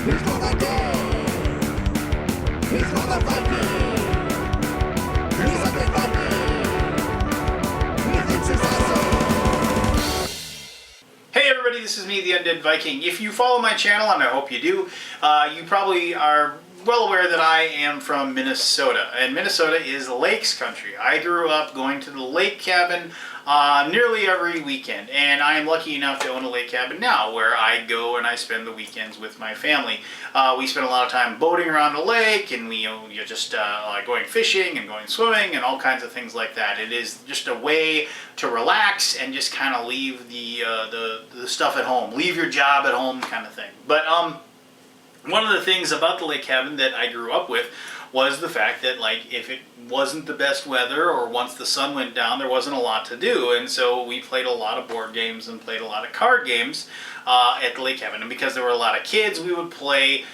He's gonna get. He's gonna fight me. He's a big Viking. He thinks he's awesome. Hey everybody, this is me, the Undead Viking. If you follow my channel, and I hope you do, you probably are well aware that I am from Minnesota, and Minnesota is lakes country. I grew up going to the lake cabin nearly every weekend, and I am lucky enough to own a lake cabin now where I go and I spend the weekends with my family. We spend a lot of time boating around the lake, and we just going fishing and going swimming and all kinds of things like that. It is just a way to relax and just kind of leave the stuff at home, leave your job at home kind of thing. But one of the things about the lake cabin that I grew up with was the fact that, like, if it wasn't the best weather or once the sun went down, there wasn't a lot to do, and so we played a lot of board games and played a lot of card games at the lake cabin. And because there were a lot of kids, we would play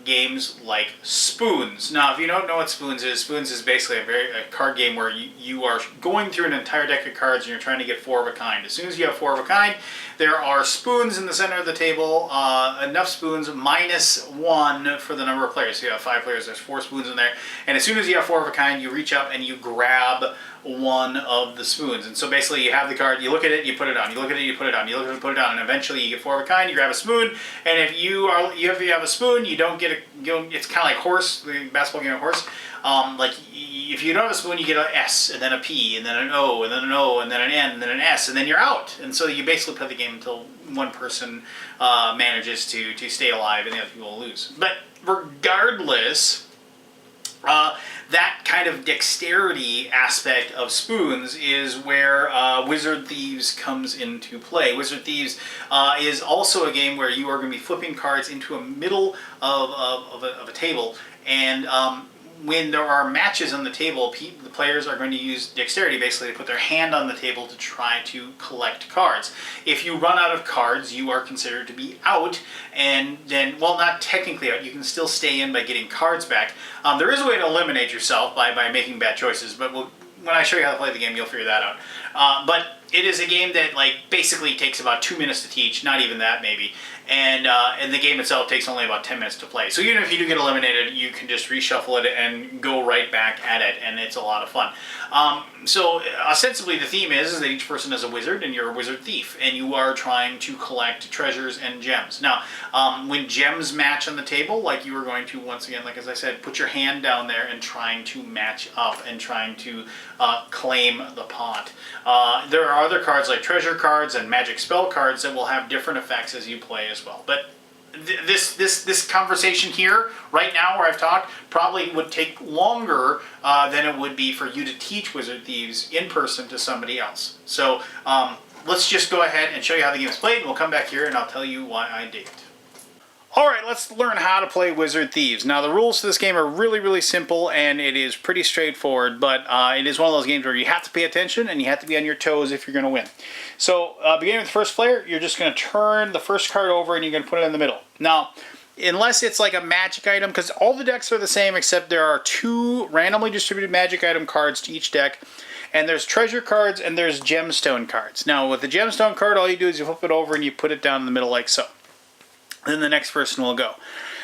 games like Spoons. Now, if you don't know what Spoons is basically a card game where you are going through an entire deck of cards and you're trying to get 4 of a kind. As soon as you have 4 of a kind, there are spoons in the center of the table, enough spoons minus 1 for the number of players. So you have 5 players, there's 4 spoons in there, and as soon as you have 4 of a kind, you reach up and you grab one of the spoons. And so basically you have the card, you look at it, you put it on, you look at it, you put it on, you look at it, put it on, and eventually you get 4 of a kind, you grab a spoon, and if you have a spoon, you don't get it's kind of like horse, the basketball game of horse. Like if you don't have a spoon, you get an S, and then a P, and then an O, and then an O, and then an N, and then an S, and then you're out. And so you basically play the game until one person manages to stay alive and the other people will lose. But regardless, that kind of dexterity aspect of Spoons is where Wizard Thieves comes into play. Wizard Thieves is also a game where you are going to be flipping cards into a middle of a table, and when there are matches on the table, the players are going to use dexterity basically to put their hand on the table to try to collect cards. If you run out of cards, you are considered to be out, and then, well, not technically out, you can still stay in by getting cards back. There is a way to eliminate yourself by making bad choices, but when I show you how to play the game, you'll figure that out. But it is a game that, like, basically takes about 2 minutes to teach, not even that maybe, and the game itself takes only about 10 minutes to play. So even if you do get eliminated, you can just reshuffle it and go right back at it, and it's a lot of fun. So ostensibly the theme is that each person is a wizard and you're a wizard thief, and you are trying to collect treasures and gems. Now, when gems match on the table, like, you are going to, once again, like as I said, put your hand down there and trying to match up and trying to claim the pot. There are other cards like treasure cards and magic spell cards that will have different effects as you play as well. But this conversation here, right now where I've talked, probably would take longer than it would be for you to teach Wizard Thieves in person to somebody else. So let's just go ahead and show you how the game is played, and we'll come back here and I'll tell you why I dig it. Alright, let's learn how to play Wizard Thieves. Now, the rules to this game are really, really simple, and it is pretty straightforward, but it is one of those games where you have to pay attention and you have to be on your toes if you're going to win. So, beginning with the first player, you're just going to turn the first card over and you're going to put it in the middle. Now, unless it's like a magic item, because all the decks are the same except there are 2 randomly distributed magic item cards to each deck, and there's treasure cards and there's gemstone cards. Now, with the gemstone card, all you do is you flip it over and you put it down in the middle like so. Then the next person will go.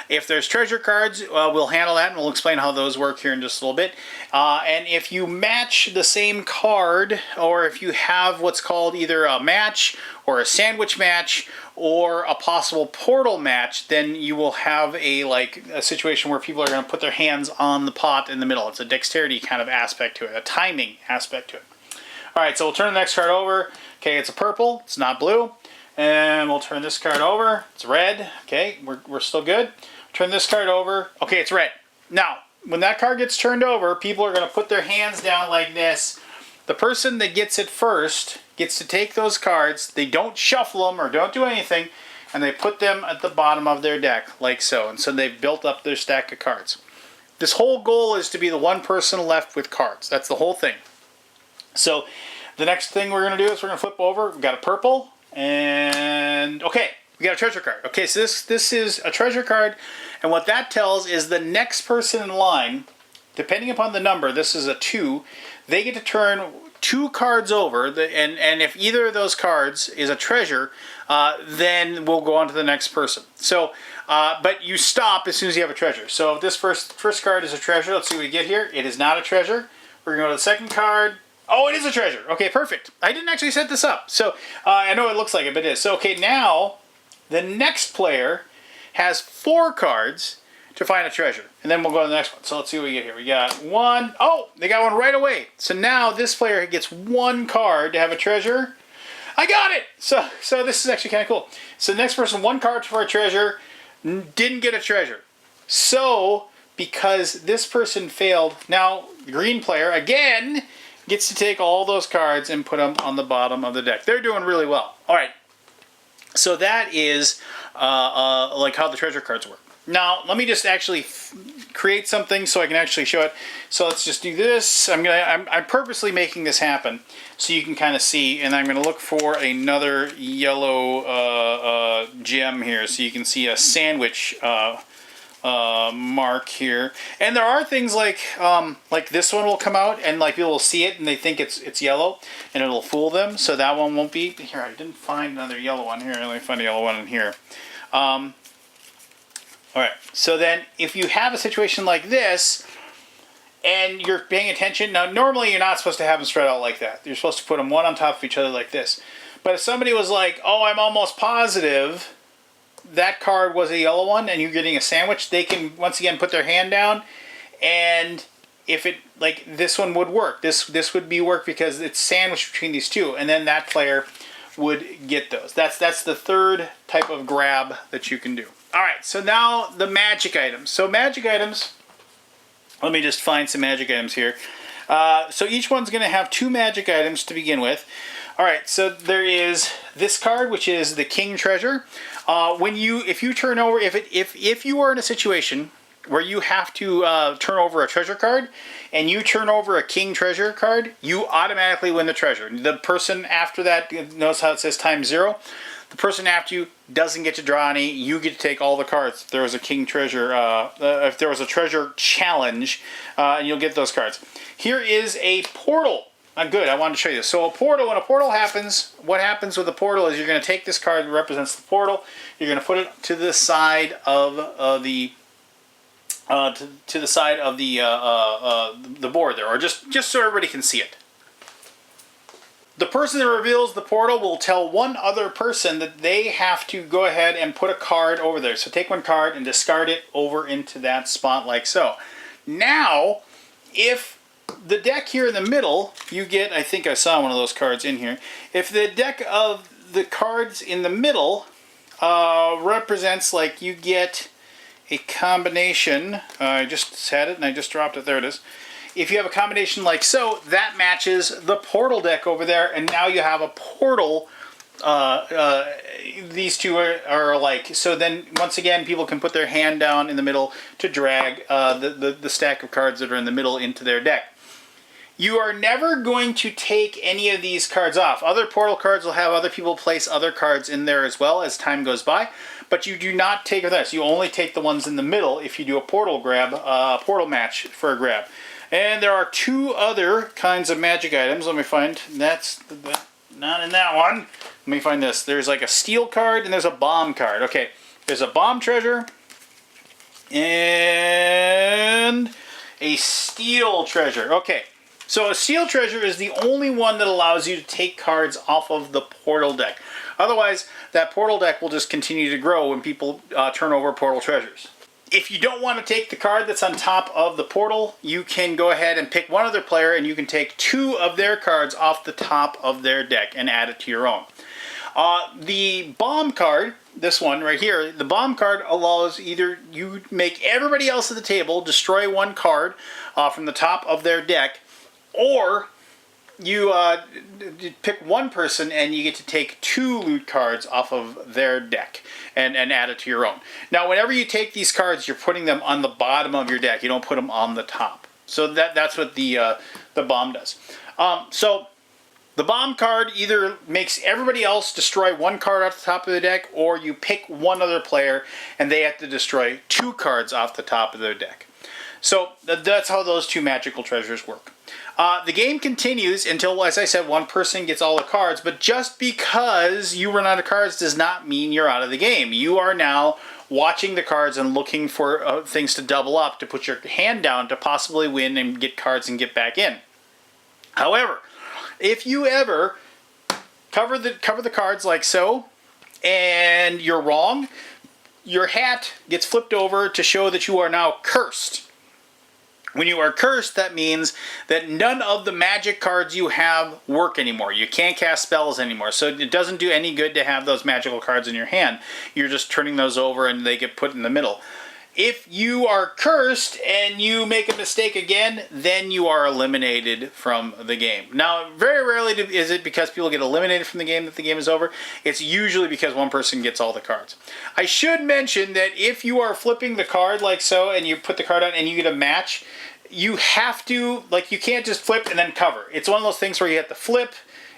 If there's treasure cards, we'll handle that, and we'll explain how those work here in just a little bit. And if you match the same card, or if you have what's called either a match or a sandwich match or a possible portal match, then you will have a situation where people are going to put their hands on the pot in the middle. It's a dexterity kind of aspect to it, a timing aspect to it. All right, so we'll turn the next card over. Okay, it's a purple. It's not blue. And we'll turn this card over. It's red. Okay, we're still good. Turn this card over. Okay, it's red. Now, when that card gets turned over, people are going to put their hands down like this. The person that gets it first gets to take those cards. They don't shuffle them or don't do anything, and they put them at the bottom of their deck, like so. And so they've built up their stack of cards. This whole goal is to be the one person left with cards. That's the whole thing. So the next thing we're going to do is we're going to flip over. We've got a purple. And, okay, we got a treasure card. Okay, so this is a treasure card, and what that tells is the next person in line, depending upon the number, this is a 2, they get to turn 2 cards over, and if either of those cards is a treasure, then we'll go on to the next person. So, but you stop as soon as you have a treasure. So if this first card is a treasure, let's see what we get here. It is not a treasure. We're going to go to the second card. Oh, it is a treasure. Okay, perfect. I didn't actually set this up. So I know it looks like it, but it is. So, okay, now the next player has 4 cards to find a treasure. And then we'll go to the next one. So let's see what we get here. We got 1. Oh, they got one right away. So now this player gets 1 card to have a treasure. I got it! So this is actually kind of cool. So the next person, 1 card for a treasure, didn't get a treasure. So, because this person failed, now the green player, again, gets to take all those cards and put them on the bottom of the deck. They're doing really well. All right. So that is like how the treasure cards work. Now, let me just actually create something so I can actually show it. So let's just do this. I'm purposely making this happen so you can kind of see, and I'm going to look for another yellow gem here so you can see a sandwich mark here. And there are things like this one will come out and like people will see it and they think it's yellow and it'll fool them. So that one won't be. Here, I didn't find another yellow one here. Let me find a yellow one in here. All right, so then if you have a situation like this and you're paying attention, now normally you're not supposed to have them spread out like that. You're supposed to put them one on top of each other like this. But if somebody was like, oh, I'm almost positive that card was a yellow one and you're getting a sandwich, they can once again put their hand down, and if it, like this one would work. This would be work because it's sandwiched between these two, and then that player would get those. That's the third type of grab that you can do. All right, so now the magic items. So magic items, let me just find some magic items here. So each one's going to have 2 magic items to begin with. All right, so there is this card, which is the King Treasure. If you turn over, if you are in a situation where you have to turn over a treasure card, and you turn over a King Treasure card, you automatically win the treasure. The person after that, notice how it says ×0. The person after you doesn't get to draw any. You get to take all the cards. If there was a King Treasure, if there was a treasure challenge, and you'll get those cards. Here is a portal. Good, I wanted to show you this. So a portal, when a portal happens, what happens with a portal is you're going to take this card that represents the portal. You're going to put it to the side of the board there, or just so everybody can see it. The person that reveals the portal will tell one other person that they have to go ahead and put a card over there. So take 1 card and discard it over into that spot like so. Now, if the deck here in the middle, you get, I think I saw one of those cards in here. If the deck of the cards in the middle represents, like, you get a combination. I just had it and I just dropped it. There it is. If you have a combination like so, that matches the portal deck over there, and now you have a portal. These two are alike. So then, once again, people can put their hand down in the middle to drag the stack of cards that are in the middle into their deck. You are never going to take any of these cards off. Other portal cards will have other people place other cards in there as well as time goes by, but you do not take this. You only take the ones in the middle if you do a portal grab, portal match for a grab. And there are 2 other kinds of magic items. Let me find, not in that one. Let me find this. There's like a steel card and there's a bomb card. Okay, there's a bomb treasure and a steel treasure. Okay, so a steel treasure is the only one that allows you to take cards off of the portal deck. Otherwise, that portal deck will just continue to grow when people turn over portal treasures. If you don't want to take the card that's on top of the portal, you can go ahead and pick one other player and you can take 2 of their cards off the top of their deck and add it to your own. The bomb card, this one right here, the bomb card allows either you make everybody else at the table destroy 1 card from the top of their deck, or you pick 1 person and you get to take 2 loot cards off of their deck and add it to your own. Now, whenever you take these cards, you're putting them on the bottom of your deck. You don't put them on the top. So that's what the bomb does. So the bomb card either makes everybody else destroy 1 card off the top of the deck, or you pick 1 other player and they have to destroy 2 cards off the top of their deck. So that's how those 2 magical treasures work. The game continues until, as I said, one person gets all the cards, but just because you run out of cards does not mean you're out of the game. You are now watching the cards and looking for things to double up, to put your hand down to possibly win and get cards and get back in. However, if you ever cover the cards like so, and you're wrong, your hat gets flipped over to show that you are now cursed. When you are cursed, that means that none of the magic cards you have work anymore. You can't cast spells anymore. So it doesn't do any good to have those magical cards in your hand. You're just turning those over and they get put in the middle. If you are cursed and you make a mistake again, then you are eliminated from the game. Now, very rarely is it because people get eliminated from the game that the game is over. It's usually because one person gets all the cards. I should mention that if you are flipping the card like so and you put the card on and you get a match, you have to, like, you can't just flip and then cover. It's one of those things where you have to flip.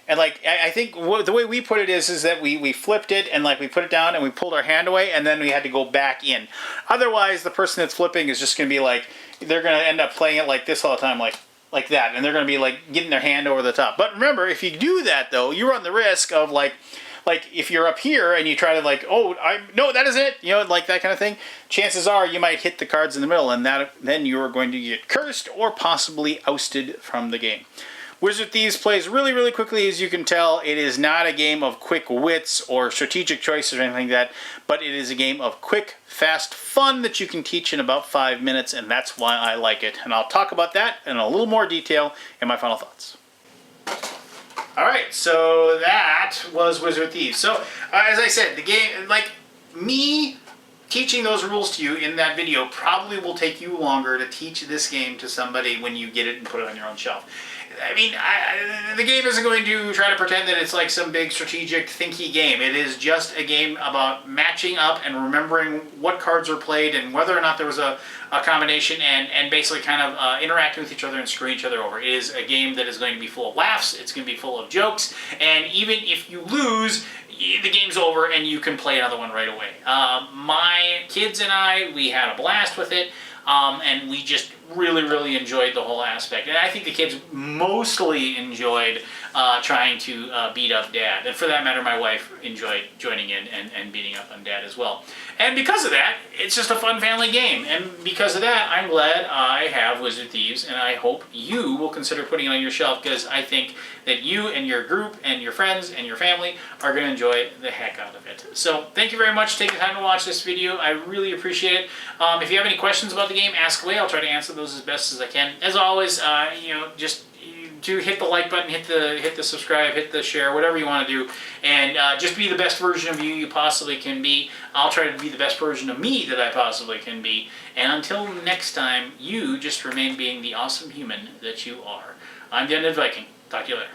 And, like, I think the way we put it is that we flipped it and, like, we put it down and we pulled our hand away and then we had to go back in. Otherwise, the person that's flipping is just going to be, like, they're going to end up playing it like this all the time, like that. And they're going to be, like, getting their hand over the top. But remember, if you do that, though, you run the risk of, like if you're up here and you try to, like, no, that isn't it, you know, like that kind of thing, chances are you might hit the cards in the middle and then you're going to get cursed or possibly ousted from the game. Wizard Thieves plays really, really quickly, as you can tell. It is not a game of quick wits or strategic choices or anything like that, but it is a game of quick, fast fun that you can teach in about 5 minutes, and that's why I like it. And I'll talk about that in a little more detail in my final thoughts. Alright, so that was Wizard Thieves. So, as I said, the game, like, me teaching those rules to you in that video probably will take you longer to teach this game to somebody when you get it and put it on your own shelf. I mean, the game isn't going to try to pretend that it's like some big strategic, thinky game. It is just a game about matching up and remembering what cards are played and whether or not there was a combination and basically kind of interacting with each other and screwing each other over. It is a game that is going to be full of laughs, it's going to be full of jokes, and even if you lose, the game's over and you can play another one right away. My kids and I, we had a blast with it. And we just really, really enjoyed the whole aspect. And I think the kids mostly enjoyed trying to beat up Dad. And for that matter, my wife enjoyed joining in and beating up on Dad as well. And because of that, it's just a fun family game. And because of that, I'm glad I have Wizard Thieves, and I hope you will consider putting it on your shelf, because I think that you and your group and your friends and your family are going to enjoy the heck out of it. So thank you very much for taking the time to watch this video. I really appreciate it. If you have any questions about the game, ask away. I'll try to answer those as best as I can. As always, just do hit the like button, hit the subscribe, hit the share, whatever you want to do, and just be the best version of you possibly can be. I'll try to be the best version of me that I possibly can be. And until next time, you just remain being the awesome human that you are. I'm the Undead Viking. Talk to you later.